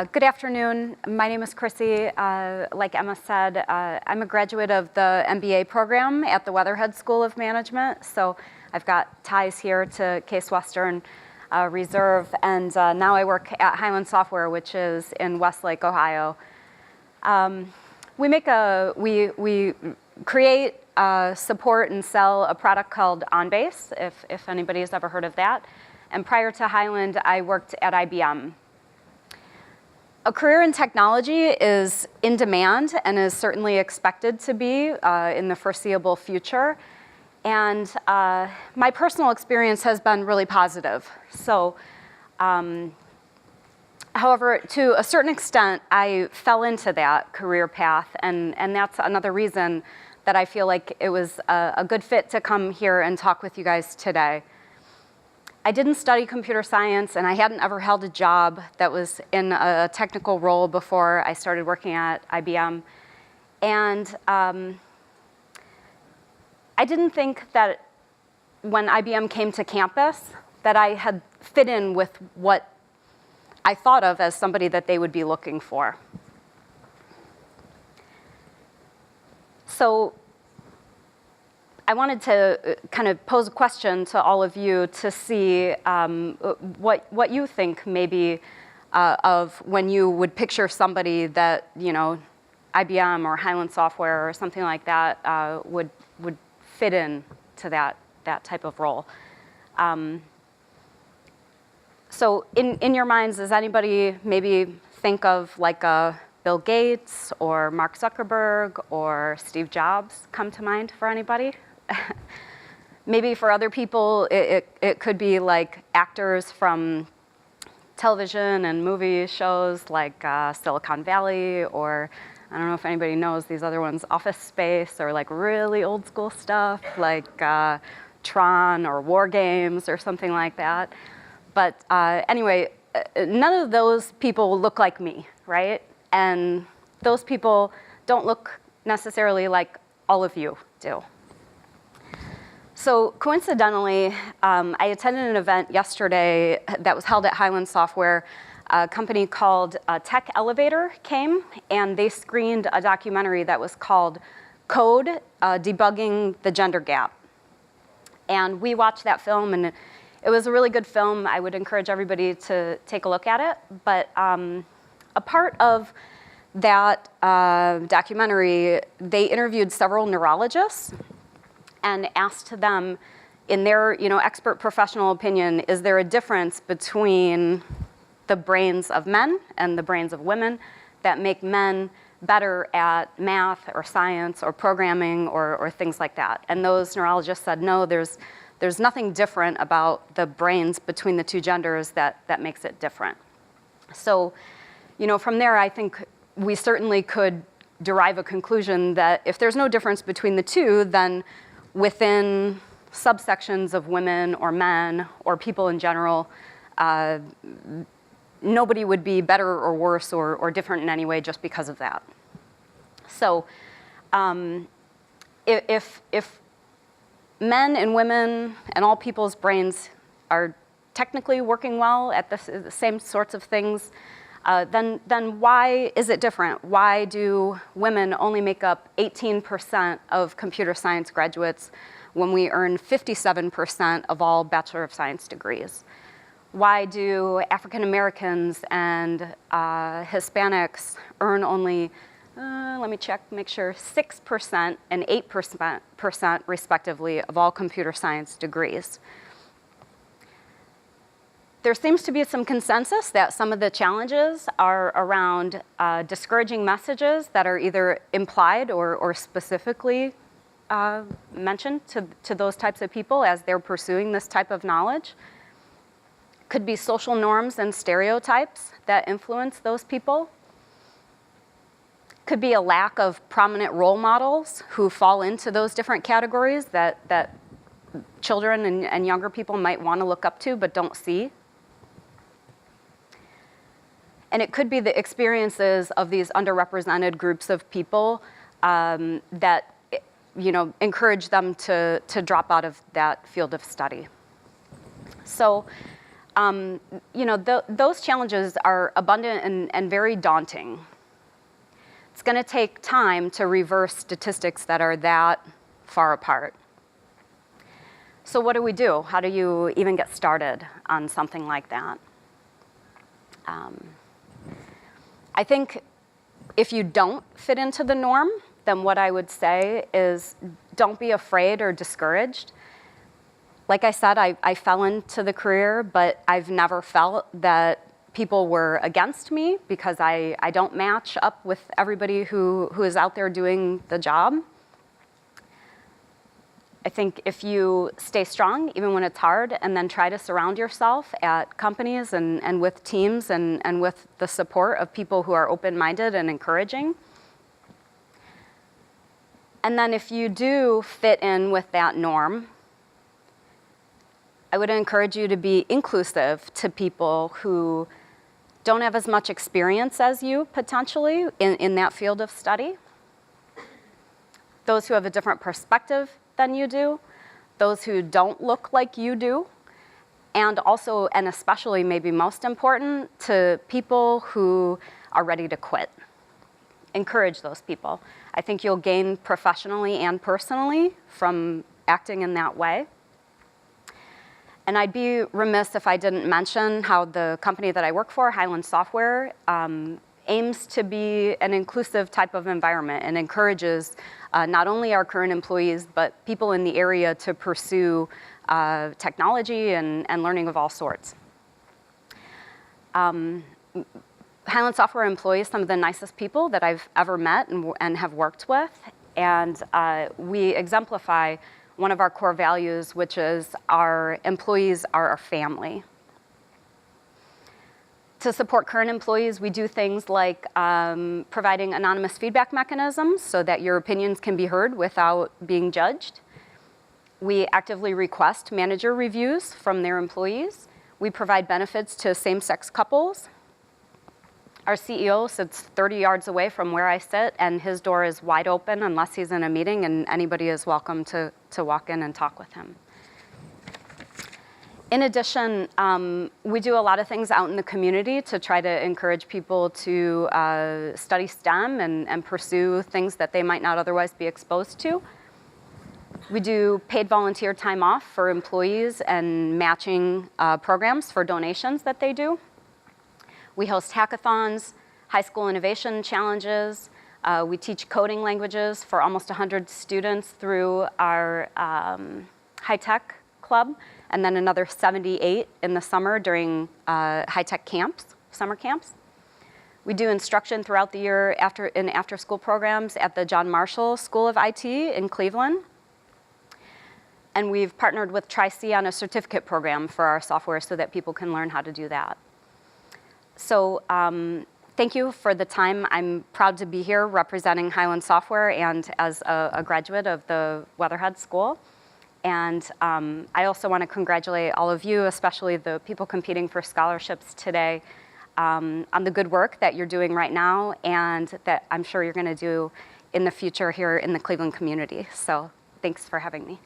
Good afternoon. My name is Chrissy. Like Emma said, I'm a graduate of the MBA program at the Weatherhead School of Management. So I've got ties here to Case Western Reserve, and now I work at Hyland Software, which is in Westlake, Ohio. We create, support, and sell a product called OnBase, if anybody has ever heard of that. And prior to Hyland, I worked at IBM. A career in technology is in demand and is certainly expected to be in the foreseeable future. And my personal experience has been really positive. So, however, to a certain extent, I fell into that career path, and that's another reason that I feel like it was a good fit to come here and talk with you guys today. I didn't study computer science, and I hadn't ever held a job that was in a technical role before I started working at IBM. And I didn't think that when IBM came to campus that I had fit in with what I thought of as somebody that they would be looking for. So I wanted to kind of pose a question to all of you to see what you think maybe of when you would picture somebody that, you know, IBM or Hyland Software or something like that would fit in to that type of role. So in your minds, does anybody maybe think of like a Bill Gates or Mark Zuckerberg or Steve Jobs come to mind for anybody? Maybe for other people, it could be like actors from television and movie shows like Silicon Valley, or I don't know if anybody knows these other ones, Office Space, or like really old school stuff like Tron or War Games or something like that. But anyway, none of those people look like me, right? And those people don't look necessarily like all of you do. So coincidentally, I attended an event yesterday that was held at Hyland Software. A company called Tech Elevator came, and they screened a documentary that was called Code, Debugging the Gender Gap. And we watched that film, and it was a really good film. I would encourage everybody to take a look at it. But a part of that documentary, they interviewed several neurologists and asked them, in their expert professional opinion, is there a difference between the brains of men and the brains of women that make men better at math or science or programming or things like that? And those neurologists said, no, there's nothing different about the brains between the two genders that makes it different. So, from there, I think we certainly could derive a conclusion that if there's no difference between the two, then within subsections of women or men or people in general, nobody would be better or worse or different in any way just because of that. So if men and women and all people's brains are technically working well at the same sorts of things, then why is it different? Why do women only make up 18% of computer science graduates when we earn 57% of all Bachelor of Science degrees? Why do African Americans and Hispanics earn only, let me check, make sure, 6% and 8% respectively of all computer science degrees? There seems to be some consensus that some of the challenges are around discouraging messages that are either implied or specifically mentioned to those types of people as they're pursuing this type of knowledge. Could be social norms and stereotypes that influence those people. Could be a lack of prominent role models who fall into those different categories that children and younger people might want to look up to but don't see. And it could be the experiences of these underrepresented groups of people that encourage them to drop out of that field of study. So those challenges are abundant and very daunting. It's going to take time to reverse statistics that are that far apart. So what do we do? How do you even get started on something like that? I think if you don't fit into the norm, then what I would say is don't be afraid or discouraged. Like I said, I fell into the career, but I've never felt that people were against me because I don't match up with everybody who is out there doing the job. I think if you stay strong, even when it's hard, and then try to surround yourself at companies and with teams and with the support of people who are open-minded and encouraging. And then if you do fit in with that norm, I would encourage you to be inclusive to people who don't have as much experience as you, potentially, in that field of study. Those who have a different perspective than you do, those who don't look like you do, and also, and especially maybe most important, to people who are ready to quit. Encourage those people. I think you'll gain professionally and personally from acting in that way. And I'd be remiss if I didn't mention how the company that I work for, Hyland Software, aims to be an inclusive type of environment and encourages not only our current employees, but people in the area to pursue technology and learning of all sorts. Hyland Software employs some of the nicest people that I've ever met and have worked with, and we exemplify one of our core values, which is our employees are our family. To support current employees, we do things like providing anonymous feedback mechanisms so that your opinions can be heard without being judged. We actively request manager reviews from their employees. We provide benefits to same-sex couples. Our CEO sits 30 yards away from where I sit, and his door is wide open unless he's in a meeting, and anybody is welcome to walk in and talk with him. In addition, we do a lot of things out in the community to try to encourage people to study STEM and pursue things that they might not otherwise be exposed to. We do paid volunteer time off for employees and matching programs for donations that they do. We host hackathons, high school innovation challenges. We teach coding languages for almost 100 students through our high-tech club, and then another 78 in the summer during high-tech camps, summer camps. We do instruction throughout the year in after-school programs at the John Marshall School of IT in Cleveland. And we've partnered with Tri-C on a certificate program for our software so that people can learn how to do that. So thank you for the time. I'm proud to be here representing Hyland Software and as a graduate of the Weatherhead School. And I also want to congratulate all of you, especially the people competing for scholarships today, on the good work that you're doing right now and that I'm sure you're going to do in the future here in the Cleveland community. So thanks for having me.